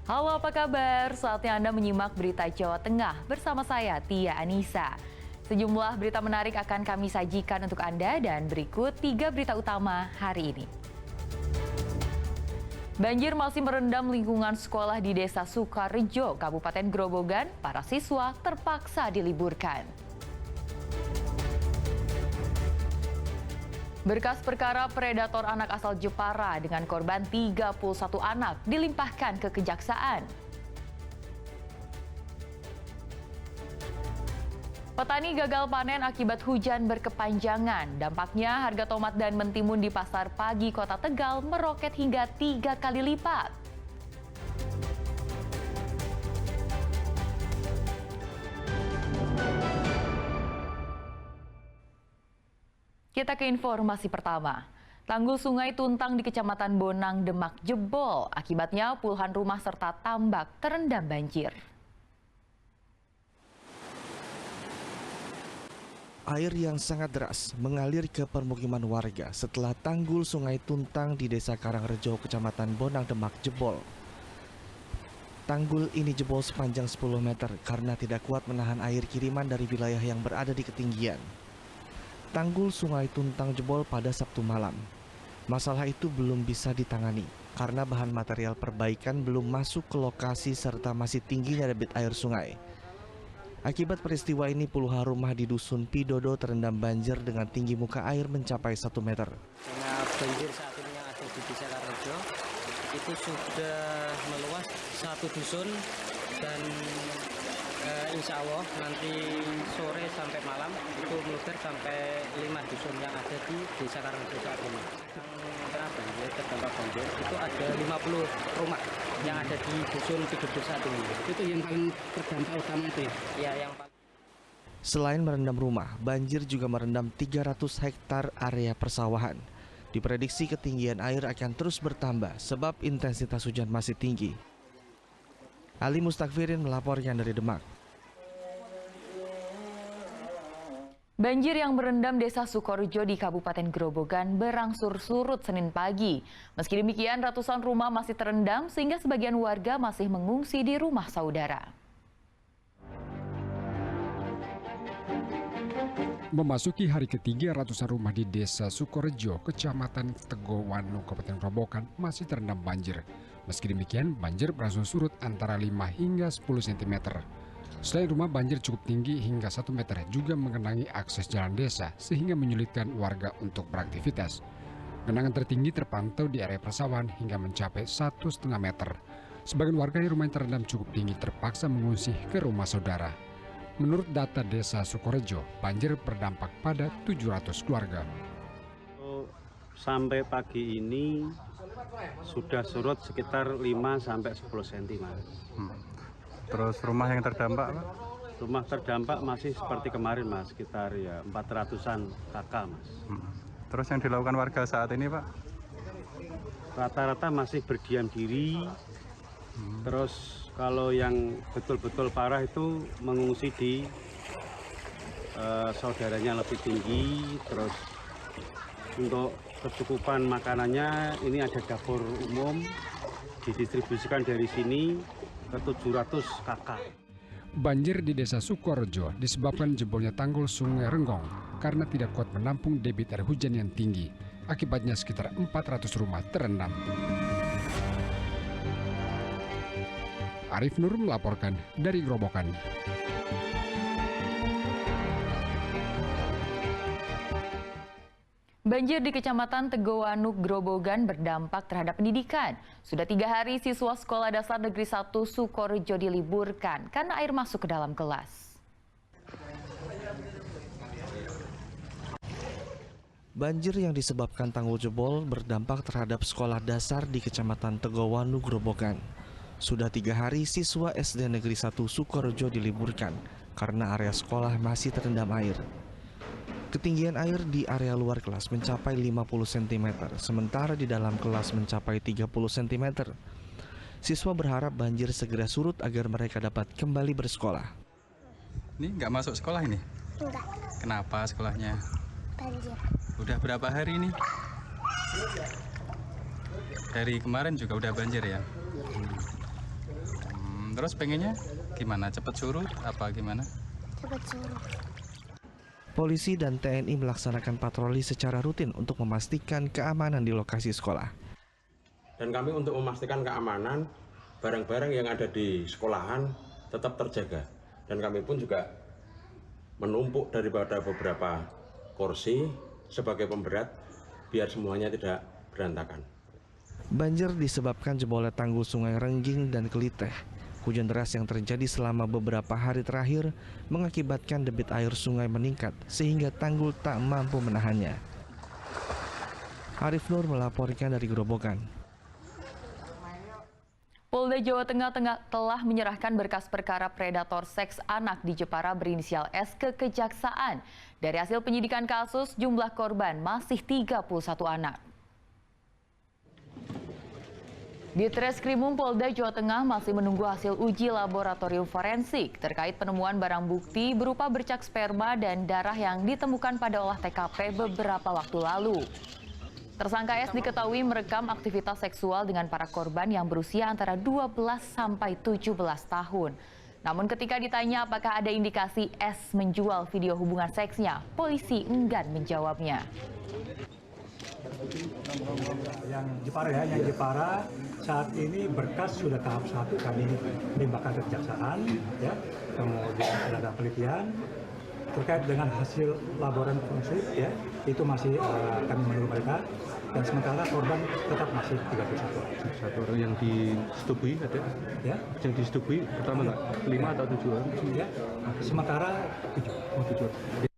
Halo, apa kabar? Saatnya Anda menyimak berita Jawa Tengah bersama saya, Tia Anissa. Sejumlah berita menarik akan kami sajikan untuk Anda dan berikut 3 berita utama hari ini. Banjir masih merendam lingkungan sekolah di Desa Sukarejo, Kabupaten Grobogan. Para siswa terpaksa diliburkan. Berkas perkara predator anak asal Jepara dengan korban 31 anak dilimpahkan ke Kejaksaan. Petani gagal panen akibat hujan berkepanjangan. Dampaknya harga tomat dan mentimun di Pasar Pagi Kota Tegal meroket hingga 3 kali lipat. Kita ke informasi pertama. Tanggul Sungai Tuntang di Kecamatan Bonang, Demak jebol. Akibatnya puluhan rumah serta tambak terendam banjir. Air yang sangat deras mengalir ke permukiman warga setelah tanggul Sungai Tuntang di Desa Karangrejo, Kecamatan Bonang, Demak jebol. Tanggul ini jebol sepanjang 10 meter karena tidak kuat menahan air kiriman dari wilayah yang berada di ketinggian. Tanggul Sungai Tuntang jebol pada Sabtu malam. Masalah itu belum bisa ditangani karena bahan material perbaikan belum masuk ke lokasi serta masih tingginya debit air sungai. Akibat peristiwa ini puluhan rumah di Dusun Pidodo terendam banjir dengan tinggi muka air mencapai 1 meter. Karena banjir saat ini yang ada di Desa Karangrejo itu sudah meluas 1 dusun dan insya Allah nanti sore sampai malam itu meluber sampai 5 dusun yang ada di Desa Karangrejo saat ini. Yang terdampak banjir itu ada 50 rumah yang ada di dusun Pidodo saat ini. Itu yang paling terdampak utama itu ya? Ya, yang paling. Selain merendam rumah, banjir juga merendam 300 hektar area persawahan. Diprediksi ketinggian air akan terus bertambah sebab intensitas hujan masih tinggi. Ali Mustakfirin melaporkan dari Demak. Banjir yang merendam Desa Sukarejo di Kabupaten Grobogan berangsur surut Senin pagi. Meski demikian, ratusan rumah masih terendam sehingga sebagian warga masih mengungsi di rumah saudara. Memasuki hari ketiga, ratusan rumah di Desa Sukarejo, Kecamatan Tegowanu, Kabupaten Grobogan masih terendam banjir. Meski demikian, banjir berangsur surut antara 5 hingga 10 cm. Selain rumah, banjir cukup tinggi hingga 1 meter juga mengenangi akses jalan desa sehingga menyulitkan warga untuk beraktivitas. Genangan tertinggi terpantau di area persawahan hingga mencapai 1,5 meter. Sebagian warga di rumah yang terendam cukup tinggi terpaksa mengungsi ke rumah saudara. Menurut data Desa Sukarejo, banjir berdampak pada 700 keluarga. Sampai pagi ini sudah surut sekitar 5-10 cm. Terus rumah yang terdampak, Pak? Rumah terdampak masih seperti kemarin, Mas, sekitar ya 400-an kakak, Mas. Terus yang dilakukan warga saat ini, Pak? Rata-rata masih berdiam diri. Terus kalau yang betul-betul parah itu mengungsi di saudaranya lebih tinggi. Terus untuk kecukupan makanannya ini ada dapur umum didistribusikan dari sini ke 700 kakak. Banjir di Desa Sukarejo disebabkan jebolnya tanggul Sungai Renggong karena tidak kuat menampung debit air hujan yang tinggi. Akibatnya sekitar 400 rumah terendam. Arif Nur melaporkan dari Grobogan. Banjir di Kecamatan Tegowanu, Grobogan berdampak terhadap pendidikan. Sudah 3 hari siswa Sekolah Dasar Negeri 1 Sukarejo diliburkan karena air masuk ke dalam kelas. Banjir yang disebabkan tanggul jebol berdampak terhadap sekolah dasar di Kecamatan Tegowanu, Grobogan. Sudah 3 hari siswa SD Negeri 1 Sukarejo diliburkan karena area sekolah masih terendam air. Ketinggian air di area luar kelas mencapai 50 cm, sementara di dalam kelas mencapai 30 cm. Siswa berharap banjir segera surut agar mereka dapat kembali bersekolah. Ini nggak masuk sekolah ini? Enggak. Kenapa sekolahnya? Banjir. Udah berapa hari ini? Dari kemarin juga udah banjir ya? Terus pengennya gimana? Cepet surut apa gimana? Cepat surut. Polisi dan TNI melaksanakan patroli secara rutin untuk memastikan keamanan di lokasi sekolah. Dan kami untuk memastikan keamanan barang-barang yang ada di sekolahan tetap terjaga. Dan kami pun juga menumpuk daripada beberapa kursi sebagai pemberat biar semuanya tidak berantakan. Banjir disebabkan jebolnya tanggul Sungai Rengging dan Keliteh. Hujan deras yang terjadi selama beberapa hari terakhir mengakibatkan debit air sungai meningkat sehingga tanggul tak mampu menahannya. Arif Nur melaporkan dari Grobogan. Polda Jawa Tengah telah menyerahkan berkas perkara predator seks anak di Jepara berinisial S ke Kejaksaan. Dari hasil penyidikan kasus, jumlah korban masih 31 anak. Di Treskrimum Polda Jawa Tengah masih menunggu hasil uji laboratorium forensik terkait penemuan barang bukti berupa bercak sperma dan darah yang ditemukan pada olah TKP beberapa waktu lalu. Tersangka S diketahui merekam aktivitas seksual dengan para korban yang berusia antara 12 sampai 17 tahun. Namun ketika ditanya apakah ada indikasi S menjual video hubungan seksnya, polisi enggan menjawabnya. Yang Jepara saat ini berkas sudah tahap 1 kami limpahkan ke Kejaksaan, ya. Kemudian ada penelitian terkait dengan hasil laboratorium forensik, ya, itu masih kami menunggu mereka. Dan sementara korban tetap masih 31 orang. Satu orang yang disetubui ada? Ya. Yang disetubui pertama nggak? 5 atau 7 orang? Ya. Sementara 7. Oh, 7 orang.